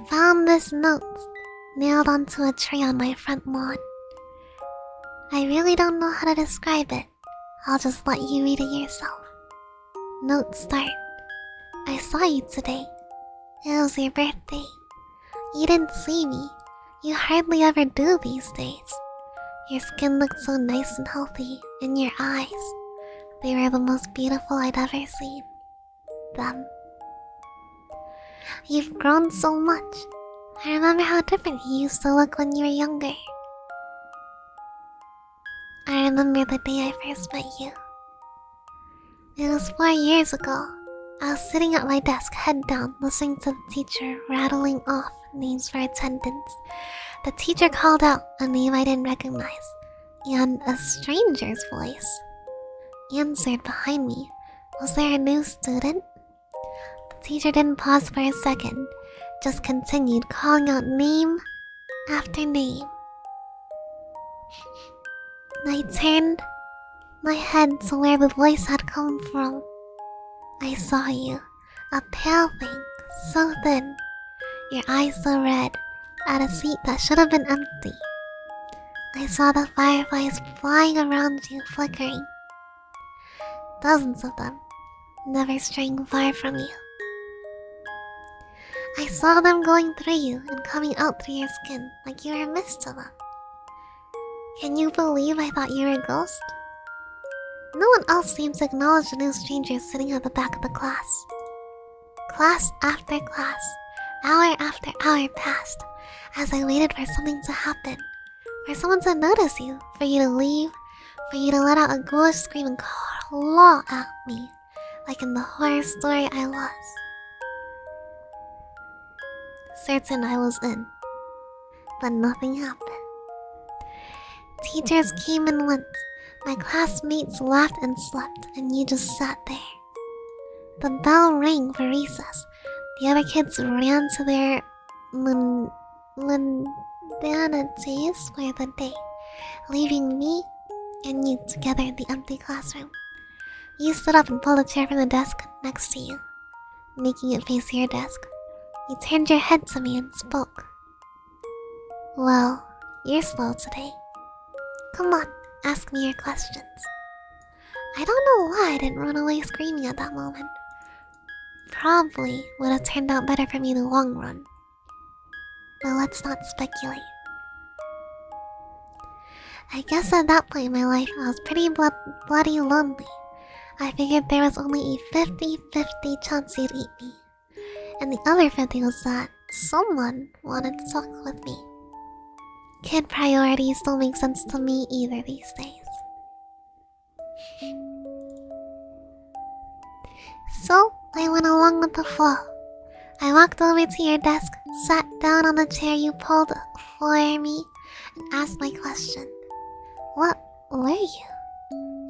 found this note nailed onto a tree on my front lawn. I really don't know how to describe it. I'll just let you read it yourself. Note start. I saw you today. It was your birthday. You didn't see me. You hardly ever do these days. Your skin looked so nice and healthy, and your eyes, they were the most beautiful I'd ever seen. Them. You've grown so much. I remember how different you used to look when you were younger. I remember the day I first met you. It was 4 years ago. I was sitting at my desk, head down, listening to the teacher rattling off names for attendance. The teacher called out a name I didn't recognize, and a stranger's voice answered behind me. Was there a new student? The teacher didn't pause for a second, just continued calling out name after name. I turned my head to where the voice had come from. I saw you, a pale thing, so thin, your eyes so red, at a seat that should have been empty. I saw the fireflies flying around you, flickering. Dozens of them, never straying far from you. I saw them going through you and coming out through your skin like you were a mist to them. Can you believe I thought you were a ghost? No one else seemed to acknowledge the new strangers sitting at the back of the class. Class after class, hour after hour passed as I waited for something to happen, for someone to notice you, for you to leave, for you to let out a ghoulish scream and claw at me, like in the horror story I was. Certain I was in, but nothing happened. Teachers came and went. My classmates laughed and slept, and you just sat there. The bell rang for recess. The other kids ran to their mundanities for the day, leaving me and you together in the empty classroom. You stood up and pulled a chair from the desk next to you, making it face your desk. You turned your head to me and spoke. Well, you're slow today. Come on, ask me your questions. I don't know why I didn't run away screaming at that moment. Probably would have turned out better for me in the long run. But let's not speculate. I guess at that point in my life, I was pretty bloody lonely. I figured there was only a 50-50 chance you'd eat me. And the other 50 was that someone wanted to talk with me. Kid priorities don't make sense to me either these days. So, I went along with the flow. I walked over to your desk, sat down on the chair you pulled for me, and asked my question. What were you?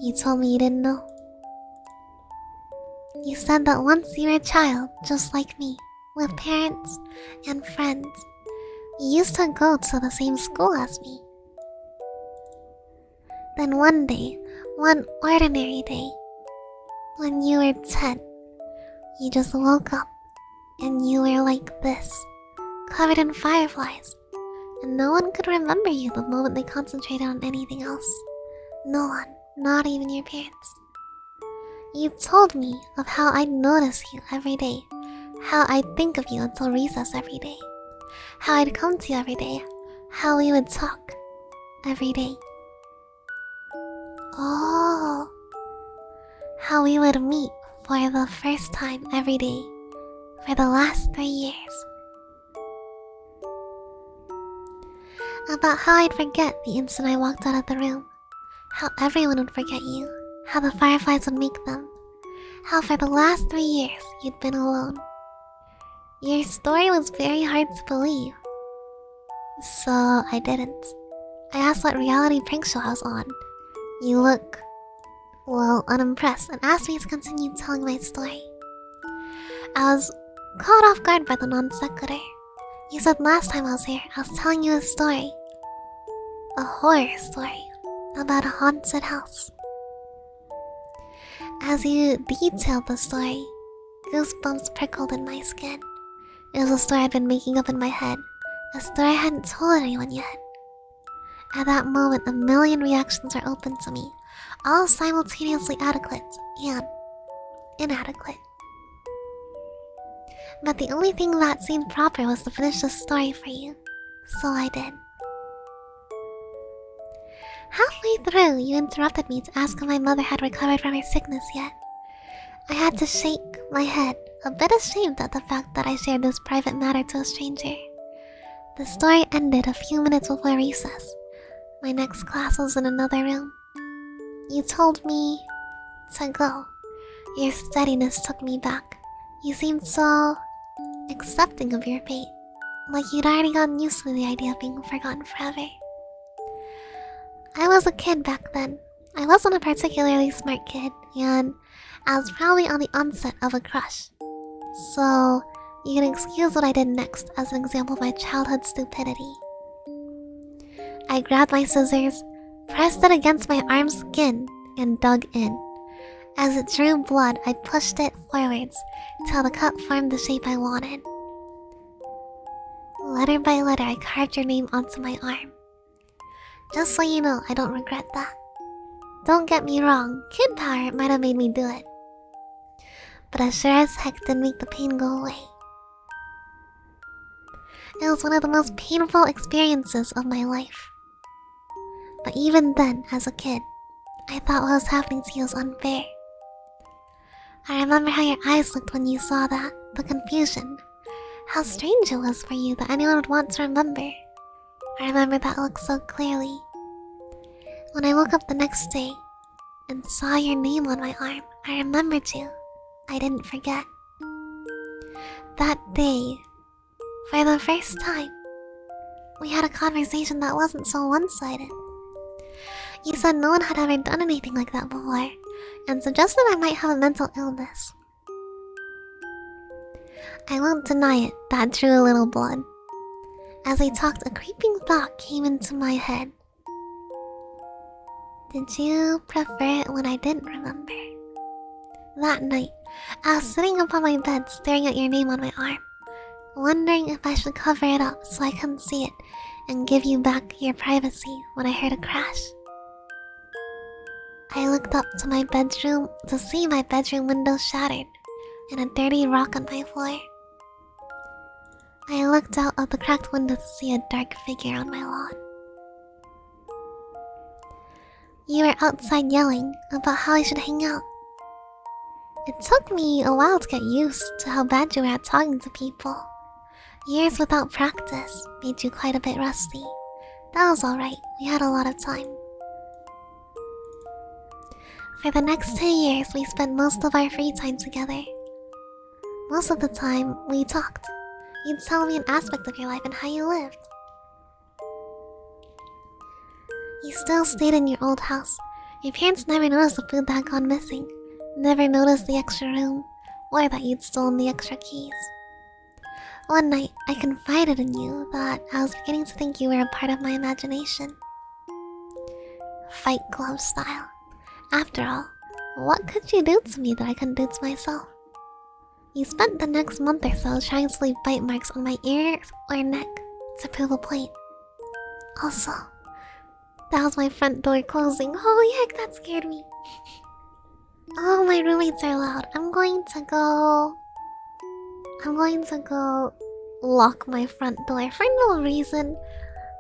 You told me you didn't know. You said that once you were a child, just like me, with parents and friends, you used to go to the same school as me. Then one day, one ordinary day, when you were 10, you just woke up and you were like this, covered in fireflies, and no one could remember you the moment they concentrated on anything else. No one, not even your parents. You told me of how I'd notice you every day, how I'd think of you until recess every day, how I'd come to you every day, how we would talk every day. Oh, how we would meet for the first time every day for the last 3 years. About how I'd forget the instant I walked out of the room, how everyone would forget you, how the fireflies would make them, how for the last 3 years you'd been alone. Your story was very hard to believe, so I didn't. I asked what reality prank show I was on. You look, well, unimpressed, and asked me to continue telling my story. I was caught off guard by the non sequitur. You said last time I was here, I was telling you a story. A horror story about a haunted house. As you detailed the story, goosebumps prickled in my skin. It was a story I'd been making up in my head. A story I hadn't told anyone yet. At that moment, a million reactions were open to me, all simultaneously adequate and inadequate. But the only thing that seemed proper was to finish the story for you, so I did. Halfway through, you interrupted me to ask if my mother had recovered from her sickness yet. I had to shake my head, a bit ashamed at the fact that I shared this private matter to a stranger. The story ended a few minutes before recess. My next class was in another room. You told me to go. Your steadiness took me back. You seemed so accepting of your fate, like you'd already gotten used to the idea of being forgotten forever. I was a kid back then. I wasn't a particularly smart kid, and I was probably on the onset of a crush. So, you can excuse what I did next as an example of my childhood stupidity. I grabbed my scissors, pressed it against my arm's skin, and dug in. As it drew blood, I pushed it forwards till the cut formed the shape I wanted. Letter by letter, I carved your name onto my arm. Just so you know, I don't regret that. Don't get me wrong, kid power might have made me do it. But as sure as heck didn't make the pain go away. It was one of the most painful experiences of my life. But even then, as a kid, I thought what was happening to you was unfair. I remember how your eyes looked when you saw that, the confusion. How strange it was for you that anyone would want to remember. I remember that look so clearly. When I woke up the next day and saw your name on my arm, I remembered you. I didn't forget. That day, for the first time, we had a conversation that wasn't so one-sided. You said no one had ever done anything like that before, and suggested I might have a mental illness. I won't deny it, that drew a little blood. As I talked, a creeping thought came into my head. Did you prefer it when I didn't remember? That night, I was sitting up on my bed staring at your name on my arm, wondering if I should cover it up so I couldn't see it and give you back your privacy when I heard a crash. I looked up to my bedroom to see my bedroom window shattered and a dirty rock on my floor. I looked out of the cracked window to see a dark figure on my lawn. You were outside yelling about how I should hang out. It took me a while to get used to how bad you were at talking to people. Years without practice made you quite a bit rusty. That was alright, we had a lot of time. For the next 2 years, we spent most of our free time together. Most of the time, we talked. You'd tell me an aspect of your life and how you lived. You still stayed in your old house. Your parents never noticed the food that had gone missing, never noticed the extra room, or that you'd stolen the extra keys. One night, I confided in you that I was beginning to think you were a part of my imagination. Fight Club style. After all, what could you do to me that I couldn't do to myself? You spent the next month or so trying to leave bite marks on my ears or neck to prove a point. Also, that was my front door closing. Holy heck, that scared me. Oh, my roommates are loud. I'm going to go lock my front door for no reason.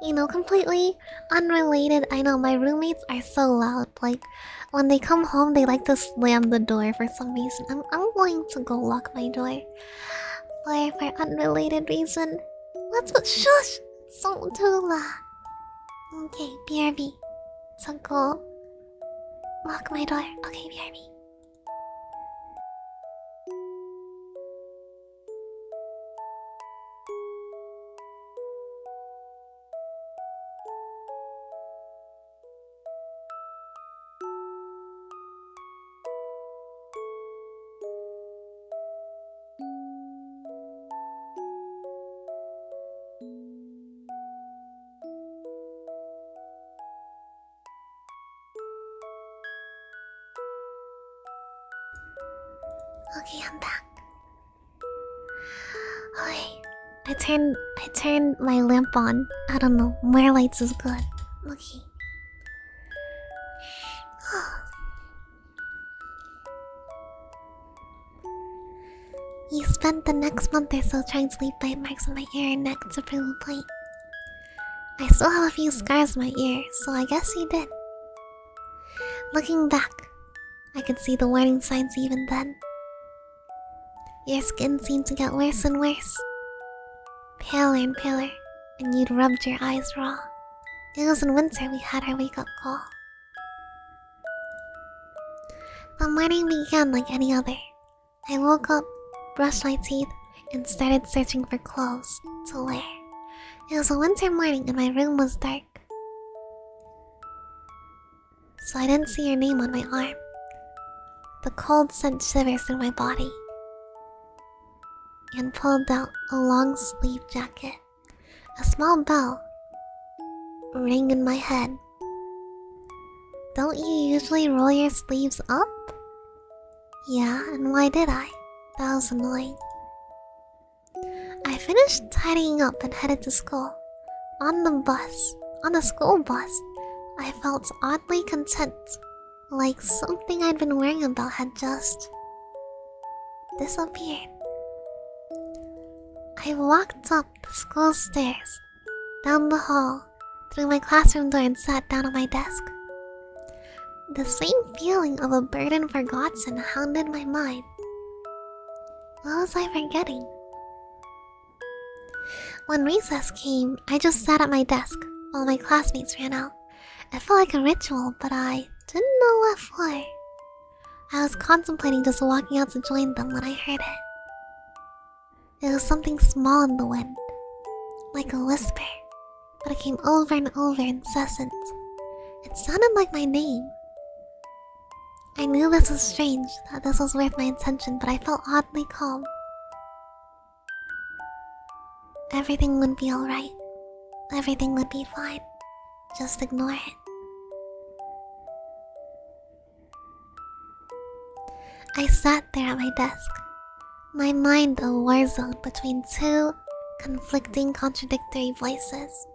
You know, completely unrelated. I know my roommates are so loud. Like, when they come home, they like to slam the door for some reason. I'm going to go lock my door. For unrelated reason. Let's go. Shush! Don't do that. Okay, BRB. So go lock my door. Okay, BRB. Okay, I'm back. I turned my lamp on. I don't know, more lights is good. Okay. You spent the next month or so trying to leave bite marks on my ear and neck to prove a point. I still have a few scars on my ear, so I guess you did. Looking back, I could see the warning signs even then. Your skin seemed to get worse and worse, paler and paler, and you'd rubbed your eyes raw. It was in winter we had our wake-up call. The morning began like any other. I woke up, brushed my teeth, and started searching for clothes to wear. It was a winter morning and my room was dark, so I didn't see your name on my arm. The cold sent shivers through my body and pulled out a long-sleeve jacket. A small bell rang in my head. Don't you usually roll your sleeves up? Yeah, and why did I? That was annoying. I finished tidying up and headed to school. On the school bus, I felt oddly content, like something I'd been worrying about had just disappeared. I walked up the school stairs, down the hall, through my classroom door and sat down at my desk. The same feeling of a burden forgotten hounded my mind. What was I forgetting? When recess came, I just sat at my desk while my classmates ran out. It felt like a ritual, but I didn't know what for. I was contemplating just walking out to join them when I heard it. It was something small in the wind, like a whisper, but it came over and over, incessant. It sounded like my name. I knew this was strange, that this was worth my attention, but I felt oddly calm. Everything would be alright. Everything would be fine. Just ignore it. I sat there at my desk, my mind a war zone between two conflicting, contradictory voices.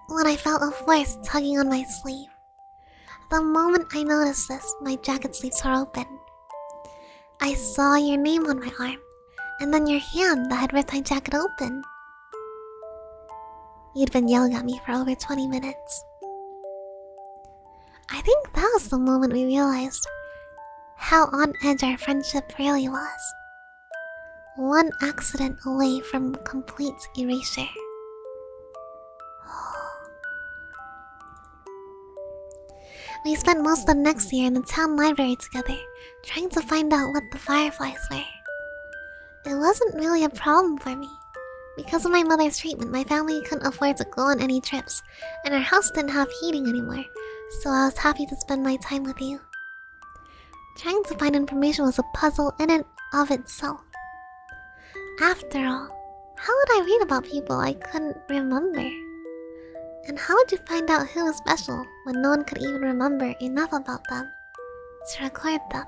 When I felt a force tugging on my sleeve. The moment I noticed this, my jacket sleeves were open. I saw your name on my arm, and then your hand that had ripped my jacket open. You'd been yelling at me for over 20 minutes. I think that was the moment we realized how on edge our friendship really was. One accident away from complete erasure. We spent most of the next year in the town library together, trying to find out what the fireflies were. It wasn't really a problem for me. Because of my mother's treatment, my family couldn't afford to go on any trips, and our house didn't have heating anymore, so I was happy to spend my time with you. Trying to find information was a puzzle in and of itself. After all, how would I read about people I couldn't remember? And how would you find out who was special when no one could even remember enough about them to record them?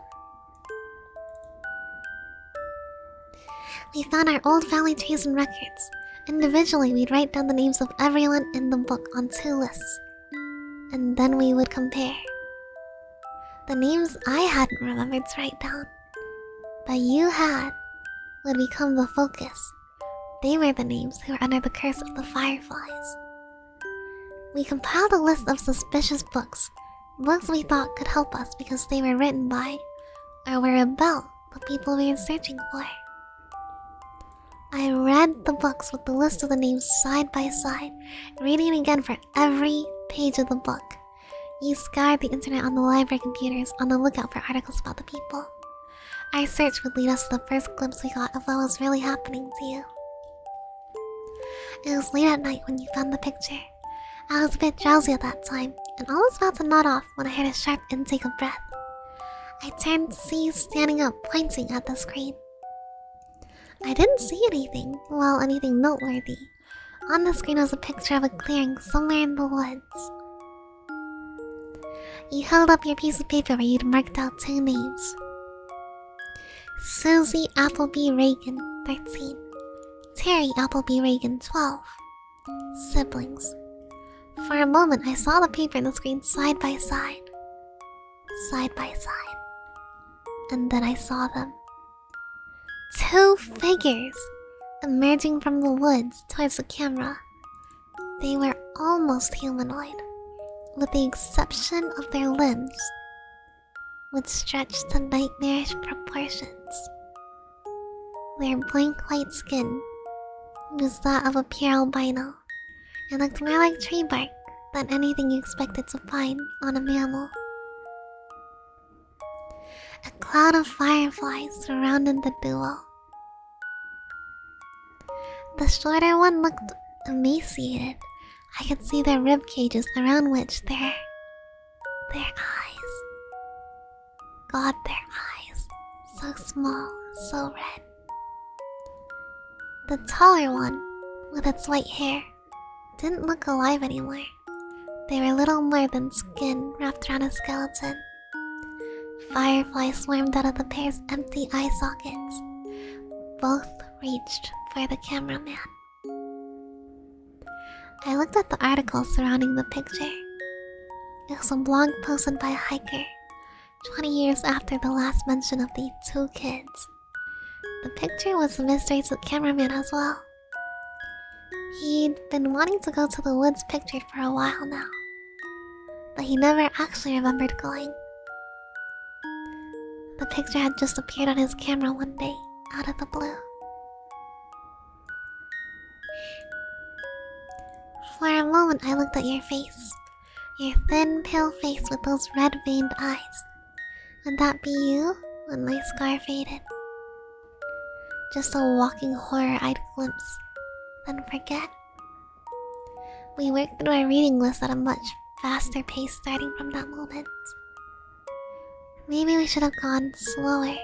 We found our old family trees and records. Individually, we'd write down the names of everyone in the book on 2 lists. And then we would compare. The names I hadn't remembered to write down, but you had, would become the focus. They were the names who were under the curse of the fireflies. We compiled a list of suspicious books we thought could help us because they were written by, or were about, the people we were searching for. I read the books with the list of the names side by side, reading again for every page of the book. You scoured the internet on the library computers on the lookout for articles about the people. Our search would lead us to the first glimpse we got of what was really happening to you. It was late at night when you found the picture. I was a bit drowsy at that time, and almost about to nod off when I heard a sharp intake of breath. I turned to see you standing up, pointing at the screen. I didn't see anything noteworthy. On the screen was a picture of a clearing somewhere in the woods. You held up your piece of paper where you'd marked out 2 names. Susie Appleby Reagan, 13. Terry Appleby Reagan, 12. Siblings. For a moment, I saw the paper and the screen side by side. Side by side. And then I saw them. 2 figures emerging from the woods towards the camera. They were almost humanoid, with the exception of their limbs, which stretched to nightmarish proportions. Their blank white skin was that of a pure albino, and looked more like tree bark than anything you expected to find on a mammal. A cloud of fireflies surrounded the duo. The shorter one looked emaciated. I could see their rib cages around which their eyes. God, their eyes. So small, so red. The taller one, with its white hair, didn't look alive anymore. They were little more than skin wrapped around a skeleton. Fireflies swarmed out of the pair's empty eye sockets. Both reached for the cameraman. I looked at the article surrounding the picture. It was a blog posted by a hiker, 20 years after the last mention of the 2 kids. The picture was a mystery to the cameraman as well. He'd been wanting to go to the woods pictured for a while now, but he never actually remembered going. The picture had just appeared on his camera one day, out of the blue. For a moment I looked at your face. Your thin, pale face with those red-veined eyes. Would that be you when my scar faded? Just a walking horror-eyed glimpse, then forget. We worked through our reading list at a much faster pace starting from that moment. Maybe we should have gone slower.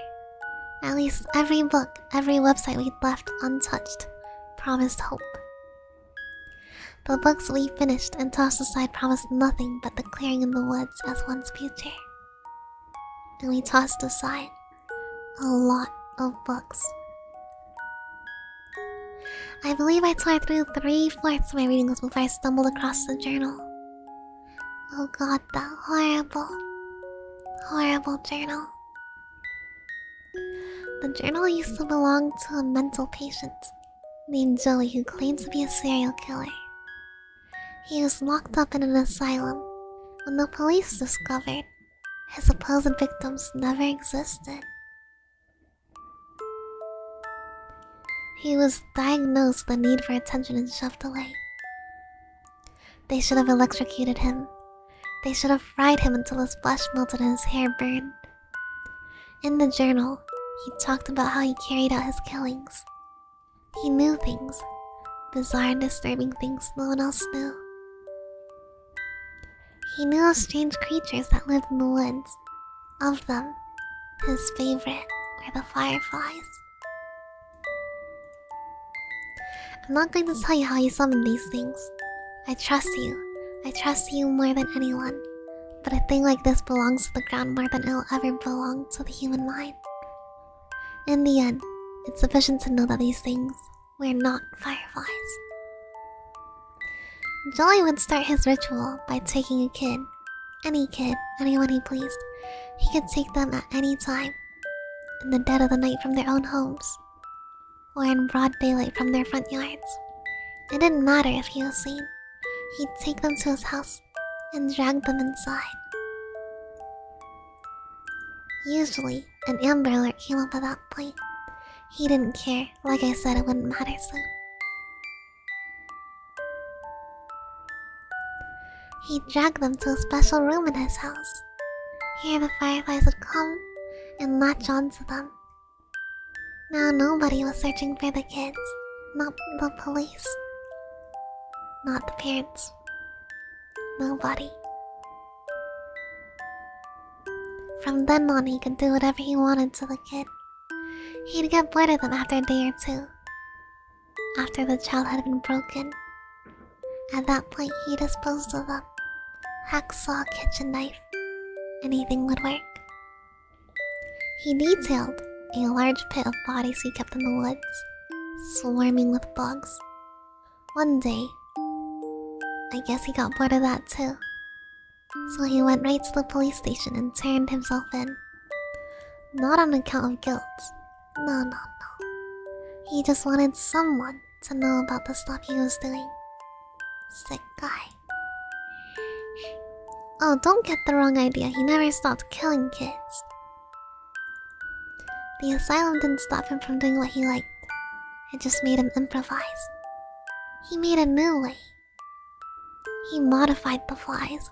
At least every book, every website we'd left untouched promised hope. The books we finished and tossed aside promised nothing but the clearing in the woods as one's future. And we tossed aside a lot of books. I believe I tore through 3/4 of my reading list before I stumbled across the journal. Oh god, that horrible, horrible journal. The journal used to belong to a mental patient named Joey who claimed to be a serial killer. He was locked up in an asylum when the police discovered his supposed victims never existed. He was diagnosed with a need for attention and shoved away. They should have electrocuted him. They should have fried him until his flesh melted and his hair burned. In the journal, he talked about how he carried out his killings. He knew things, bizarre and disturbing things no one else knew. He knew of strange creatures that lived in the woods. Of them, his favorite were the fireflies. I'm not going to tell you how he summoned these things. I trust you. I trust you more than anyone. But a thing like this belongs to the ground more than it'll ever belong to the human mind. In the end, it's sufficient to know that these things were not fireflies. Joey would start his ritual by taking a kid. Any kid, anyone he pleased. He could take them at any time. In the dead of the night from their own homes. Or in broad daylight from their front yards. It didn't matter if he was seen. He'd take them to his house and drag them inside. Usually, an Amber Alert came up at that point. He didn't care. Like I said, it wouldn't matter soon. He'd drag them to a special room in his house. Here the fireflies would come and latch onto them. Now nobody was searching for the kids. Not the police. Not the parents. Nobody. From then on, he could do whatever he wanted to the kid. He'd get bored of them after a day or two. After the child had been broken. At that point, he disposed of them. Hacksaw, kitchen knife. Anything would work. He detailed A large pit of bodies he kept in the woods, swarming with bugs. One day, I guess he got bored of that too. So he went right to the police station and turned himself in. Not on account of guilt. No. He just wanted someone to know about the stuff he was doing. Sick guy. Oh, don't get the wrong idea. He never stopped killing kids. The asylum didn't stop him from doing what he liked. It just made him improvise. He made a new way. He modified the flies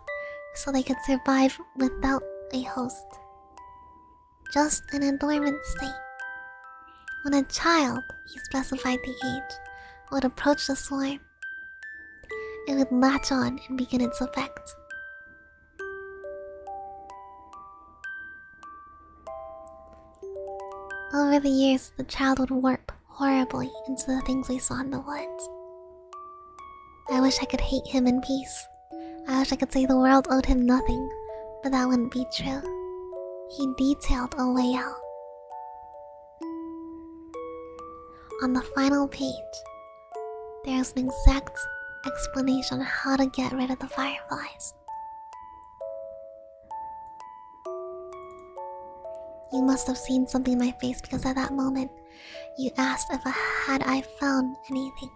so they could survive without a host. Just in a dormant state. When a child, he specified the age, would approach the swarm, it would latch on and begin its effect. Over the years, the child would warp horribly into the things we saw in the woods. I wish I could hate him in peace. I wish I could say the world owed him nothing, but that wouldn't be true. He detailed a way out. On the final page, there's an exact explanation on how to get rid of the fireflies. You must have seen something in my face because at that moment, you asked if I found anything.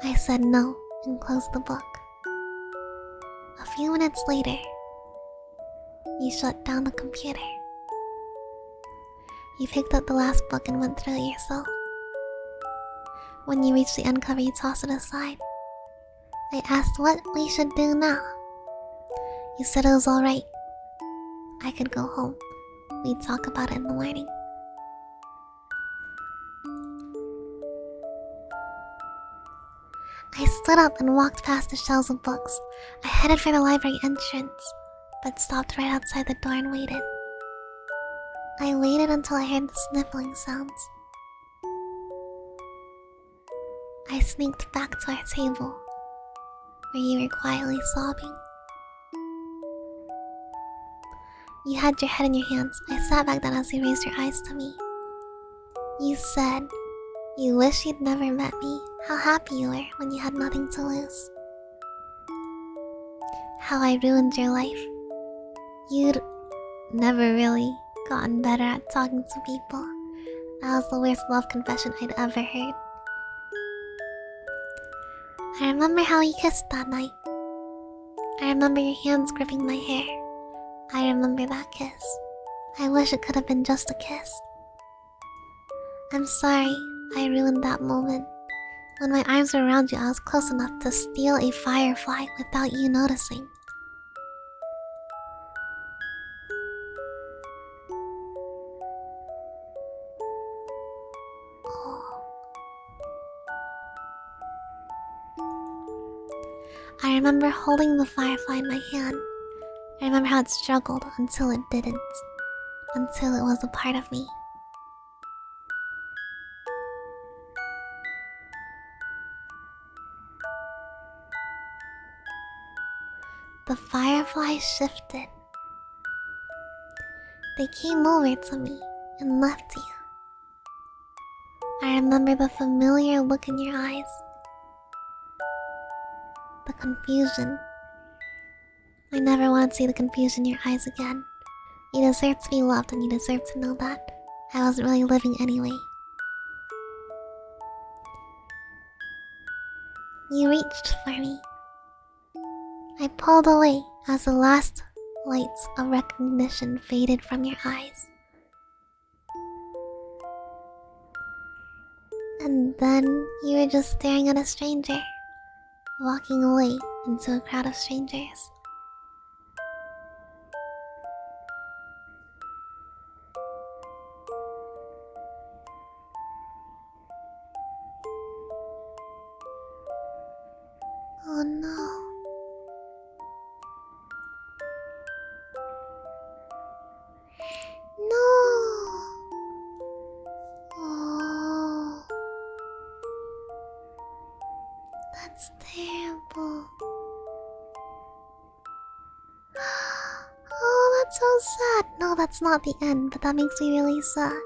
I said no and closed the book. A few minutes later, you shut down the computer. You picked up the last book and went through it yourself. When you reached the end cover, you tossed it aside. I asked what we should do now. You said it was alright. I could go home. We'd talk about it in the morning. I stood up and walked past the shelves of books. I headed for the library entrance, but stopped right outside the door and waited. I waited until I heard the sniffling sounds. I sneaked back to our table, where you were quietly sobbing. You had your head in your hands. I sat back down as you raised your eyes to me. You said, you wish you'd never met me, how happy you were when you had nothing to lose. How I ruined your life. You'd never really gotten better at talking to people. That was the worst love confession I'd ever heard. I remember how we kissed that night. I remember your hands gripping my hair. I remember that kiss. I wish it could have been just a kiss. I'm sorry I ruined that moment. When my arms were around you, I was close enough to steal a firefly without you noticing. I remember holding the firefly in my hand. I remember how it struggled until it didn't. Until it was a part of me. The fireflies shifted. They came over to me and left you. I remember the familiar look in your eyes. The confusion. I never want to see the confusion in your eyes again. You deserve to be loved and you deserve to know that. I wasn't really living anyway. You reached for me. I pulled away as the last lights of recognition faded from your eyes. And then you were just staring at a stranger, walking away into a crowd of strangers. Oh no. No. Oh. That's terrible. That's so sad. No, that's not the end, but that makes me really sad.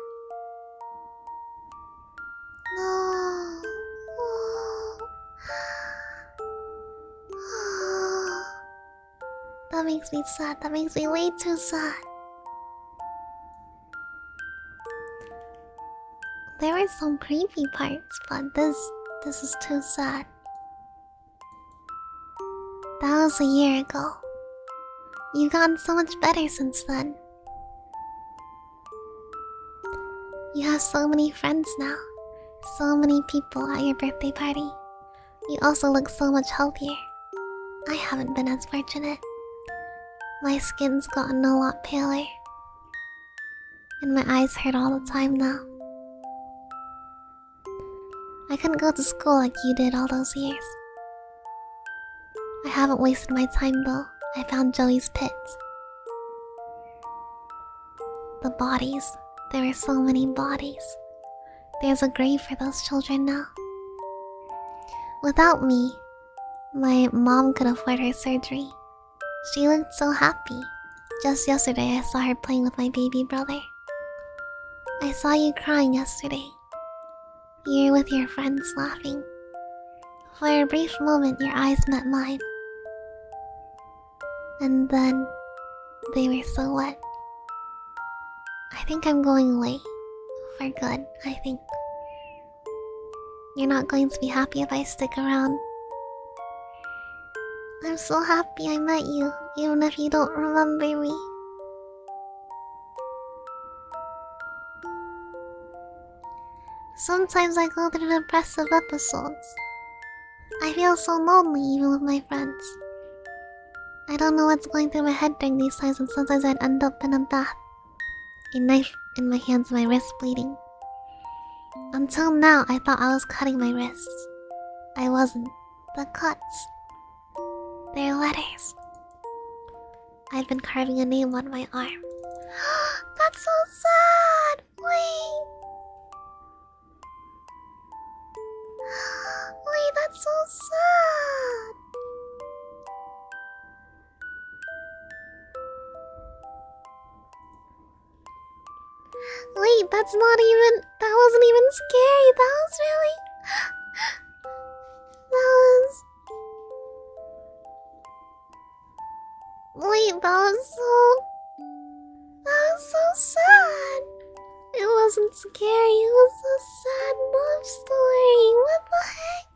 No. That makes me sad. That makes me way too sad. There were some creepy parts, but this is too sad. That was a year ago. You've gotten so much better since then. You have so many friends now. So many people at your birthday party. You also look so much healthier. I haven't been as fortunate. My skin's gotten a lot paler. And my eyes hurt all the time now. I couldn't go to school like you did all those years. I haven't wasted my time though. I found Joey's pit. The bodies. There were so many bodies. There's a grave for those children now. Without me, my mom could afford her surgery. She looked so happy. Just yesterday I saw her playing with my baby brother. I saw you crying yesterday. You were with your friends laughing. For a brief moment your eyes met mine. And then they were so wet. I think I'm going away. For good, I think. You're not going to be happy if I stick around. I'm so happy I met you, even if you don't remember me. Sometimes I go through depressive episodes. I feel so lonely even with my friends. I don't know what's going through my head during these times, and sometimes I'd end up in a bath. A knife in my hands and my wrist bleeding. Until now, I thought I was cutting my wrists. I wasn't. The cuts. They're letters. I've been carving a name on my arm. That's so sad! Wait! Wait, that's so sad! Wait, that's not even... That wasn't even scary. That was really... That was... Wait, that was so... That was so sad. It wasn't scary. It was a sad love story. What the heck?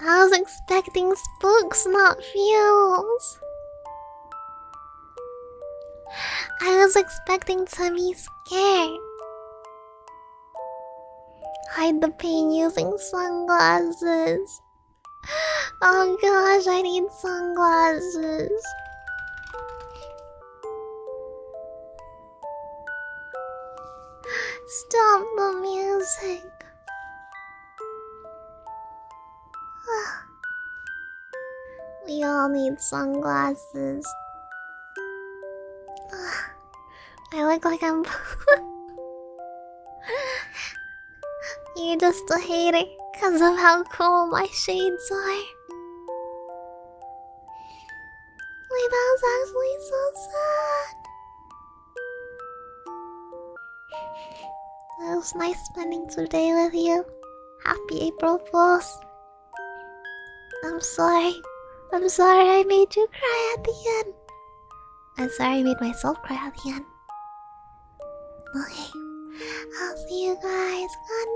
I was expecting spooks, not feels. I was expecting to be scared. Hide the pain using sunglasses. Oh gosh, I need sunglasses. Stop the music. We all need sunglasses. I look like I'm... You're just a hater because of how cool my shades are. Wait, that was actually so sad. It was nice spending today with you. Happy April Fools. I'm sorry. I'm sorry I made you cry at the end. I'm sorry I made myself cry at the end. Okay. I'll see you guys. Good